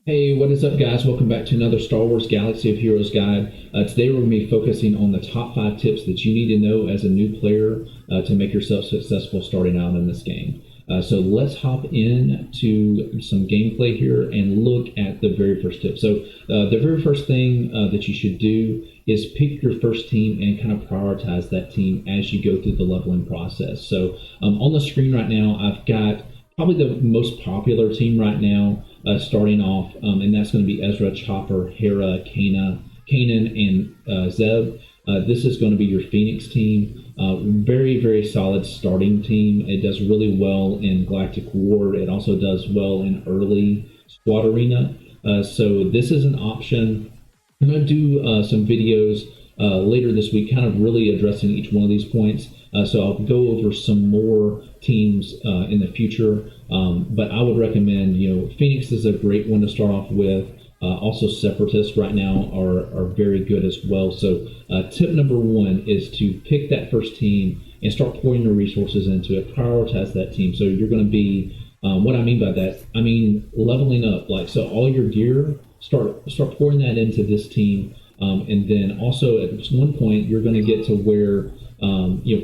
Hey, what is up, guys? Welcome back to another Star Wars Galaxy of Heroes guide. Today, we're going to be focusing on the top 5 tips that you need to know as a new player to make yourself successful starting out in this game. So let's hop into some gameplay here and look at the very first tip. So the very first thing that you should do is pick your first team and kind of prioritize that team as you go through the leveling process. So on the screen right now, I've got probably the most popular team right now starting off, and that's going to be Ezra, Chopper, Hera, Kanan, and Zeb. This is going to be your Phoenix team. Very, very solid starting team. It does really well in Galactic War. It also does well in early Squad Arena. So this is an option. I'm going to do some videos later this week, kind of really addressing each one of these points. So I'll go over some more teams in the future. But I would recommend, Phoenix is a great one to start off with. Also, Separatists right now are very good as well. So tip number one is to pick that first team and start pouring your resources into it. Prioritize that team. So you're going to be, what I mean by that, I mean leveling up. So all your gear, start pouring that into this team. And then also at one point, you're going to get to where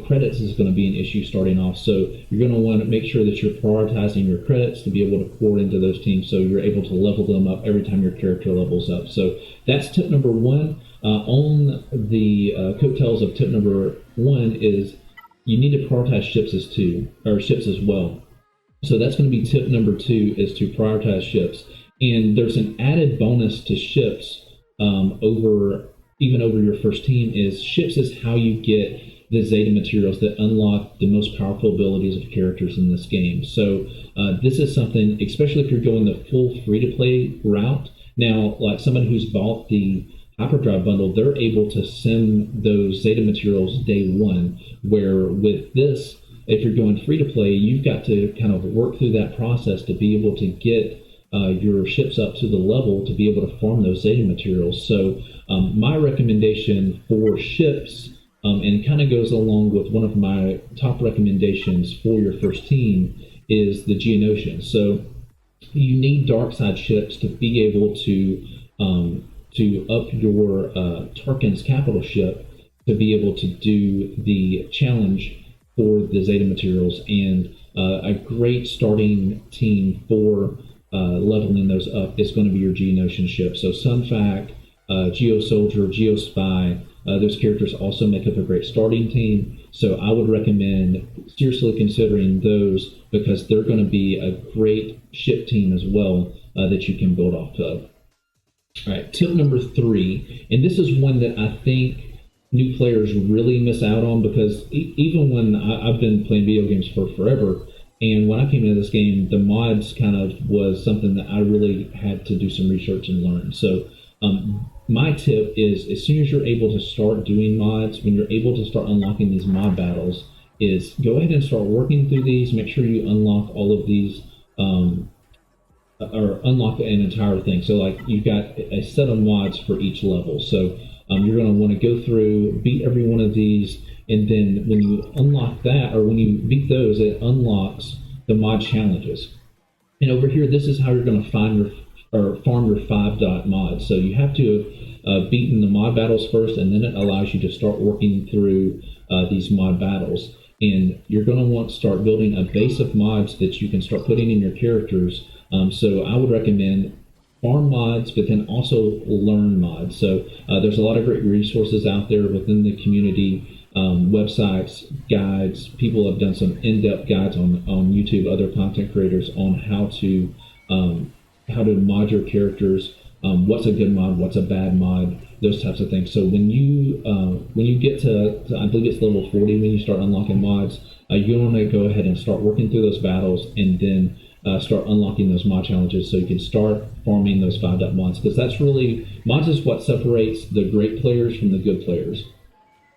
credits is going to be an issue starting off. So you're going to want to make sure that you're prioritizing your credits to be able to pour into those teams so you're able to level them up every time your character levels up. So that's tip number one. On the coattails of tip number one is you need to prioritize ships as well. So that's going to be tip number two, is to prioritize ships. And there's an added bonus to ships over your first team. Is ships is how you get the Zeta materials that unlock the most powerful abilities of characters in this game. So this is something, especially if you're going the full free-to-play route. Now, like somebody who's bought the Hyperdrive bundle, they're able to send those Zeta materials day one, where with this, if you're going free-to-play, you've got to kind of work through that process to be able to get your ships up to the level to be able to farm those Zeta materials. So my recommendation for ships, and kind of goes along with one of my top recommendations for your first team, is the Geonosians. So you need dark side ships to be able to up your Tarkin's capital ship to be able to do the challenge for the Zeta materials. And a great starting team for leveling those up is going to be your Geonosian ship. So Sunfac, Geo Soldier, Geo Spy, those characters also make up a great starting team. So I would recommend seriously considering those, because they're going to be a great ship team as well that you can build off of. All right, tip number three, and this is one that I think new players really miss out on, because even when I've been playing video games for forever, and when I came into this game, the mods kind of was something that I really had to do some research and learn. So my tip is, as soon as you're able to start doing mods, when you're able to start unlocking these mod battles, is go ahead and start working through these. Make sure you unlock all of these, or unlock an entire thing. So like you've got a set of mods for each level. So you're going to want to go through, beat every one of these, and then when you unlock that, or when you beat those, it unlocks the mod challenges. And over here, this is how you're going to find or farm your 5-dot mods. So you have to have beaten the mod battles first, and then it allows you to start working through these mod battles. And you're going to want to start building a base of mods that you can start putting in your characters. So I would recommend farm mods, but then also learn mods. So there's a lot of great resources out there within the community, websites, guides. People have done some in-depth guides on YouTube, other content creators, on how to mod your characters, what's a good mod, what's a bad mod, those types of things. So when you get to I believe it's level 40, when you start unlocking mods, you want to go ahead and start working through those battles, and then start unlocking those mod challenges so you can start farming those 5-dot mods, because that's really, mods is what separates the great players from the good players.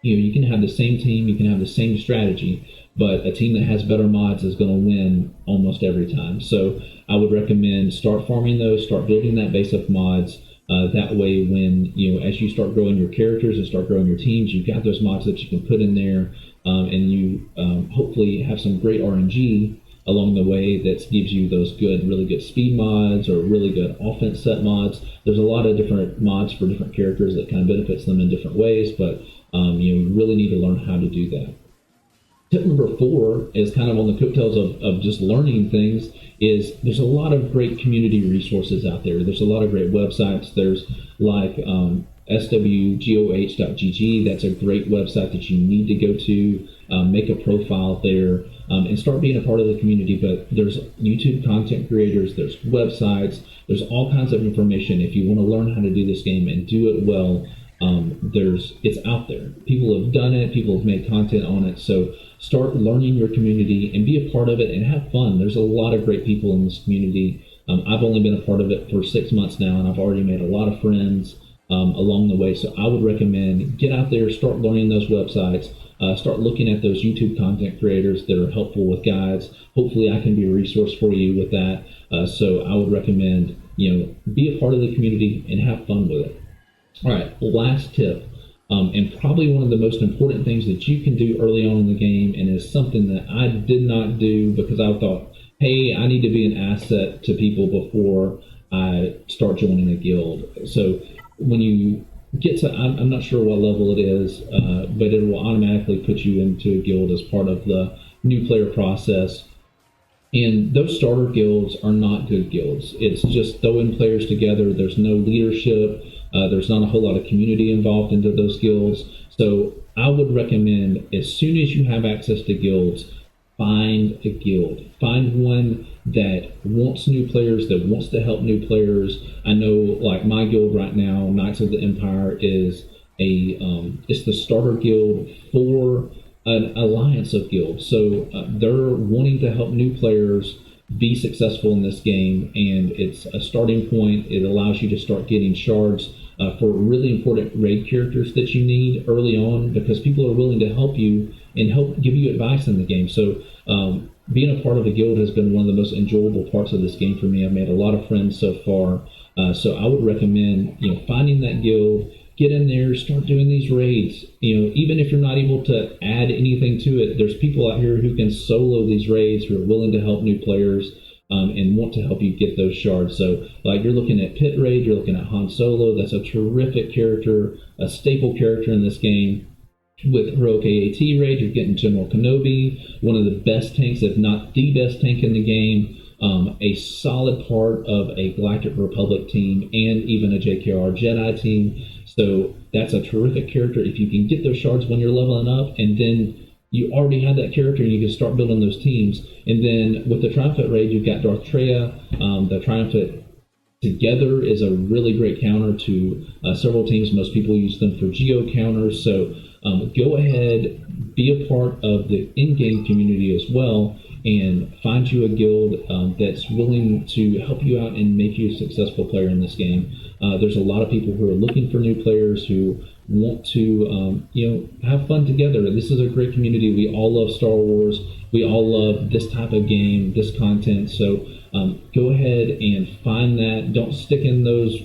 You can have the same team, you can have the same strategy, but a team that has better mods is going to win almost every time. So I would recommend start farming those, start building that base of mods. That way, when as you start growing your characters and start growing your teams, you've got those mods that you can put in there, and you hopefully have some great RNG along the way that gives you those really good speed mods or really good offense set mods. There's a lot of different mods for different characters that kind of benefits them in different ways, but you really need to learn how to do that. Tip number 4 is kind of on the coattails of just learning things. Is there's a lot of great community resources out there. There's a lot of great websites. There's like SWGOH.gg. That's a great website that you need to go to. Make a profile there and start being a part of the community. But there's YouTube content creators. There's websites. There's all kinds of information. If you want to learn how to do this game and do it well, it's out there. People have done it. People have made content on it. So start learning your community and be a part of it and have fun. There's a lot of great people in this community. I've only been a part of it for 6 months now, and I've already made a lot of friends along the way. So I would recommend get out there, start learning those websites, start looking at those YouTube content creators that are helpful with guides. Hopefully I can be a resource for you with that. So I would recommend, be a part of the community and have fun with it. All right, last tip. And probably one of the most important things that you can do early on in the game, and is something that I did not do because I thought, hey, I need to be an asset to people before I start joining a guild. So when you get to, I'm not sure what level it is, but it will automatically put you into a guild as part of the new player process. And those starter guilds are not good guilds. It's just throwing players together. There's no leadership. There's not a whole lot of community involved into those guilds. So I would recommend, as soon as you have access to guilds, find a guild. Find one that wants new players, that wants to help new players. I know, like my guild right now, Knights of the Empire, is it's the starter guild for an alliance of guilds. So they're wanting to help new players be successful in this game, and it's a starting point. It allows you to start getting shards for really important raid characters that you need early on, because people are willing to help you and help give you advice in the game. So being a part of a guild has been one of the most enjoyable parts of this game for me. I've made a lot of friends so far. So I would recommend finding that guild, get in there, start doing these raids. Even if you're not able to add anything to it, there's people out here who can solo these raids, who are willing to help new players and want to help you get those shards. So like you're looking at Pit Raid, you're looking at Han Solo. That's a terrific character, a staple character in this game. With Heroic AAT Raid, you're getting General Kenobi, one of the best tanks, if not the best tank in the game. A solid part of a Galactic Republic team and even a JKR Jedi team. So that's a terrific character. If you can get those shards when you're leveling up, and then you already have that character and you can start building those teams. And then with the Triumphant Raid, you've got Darth Treya. The Triumphant together is a really great counter to several teams. Most people use them for geo counters. So go ahead, be a part of the in-game community as well, and find you a guild that's willing to help you out and make you a successful player in this game. There's a lot of people who are looking for new players who want to have fun together. This is a great community. We all love Star Wars. We all love this type of game, this content. So go ahead and find that. Don't stick in those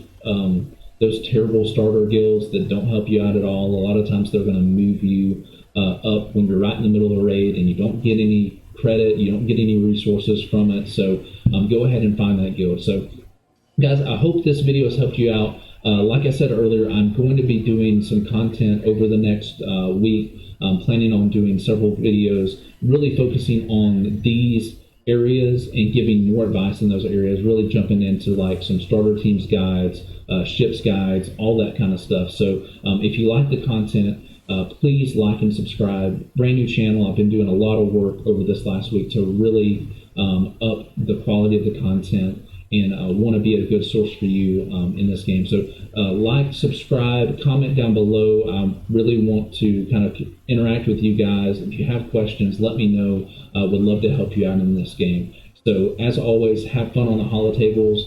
terrible starter guilds that don't help you out at all. A lot of times they're going to move you up when you're right in the middle of a raid and you don't get any credit, you don't get any resources from it. So go ahead and find that guild. So guys, I hope this video has helped you out. Like I said earlier, I'm going to be doing some content over the next week. I'm planning on doing several videos really focusing on these areas and giving more advice in those areas, really jumping into like some starter teams guides, ships guides, all that kind of stuff. So if you like the content, please like and subscribe. Brand new channel. I've been doing a lot of work over this last week to really up the quality of the content, and want to be a good source for you in this game. So like, subscribe, comment down below. I really want to kind of interact with you guys. If you have questions, let me know. Would love to help you out in this game. So as always, have fun on the holotables.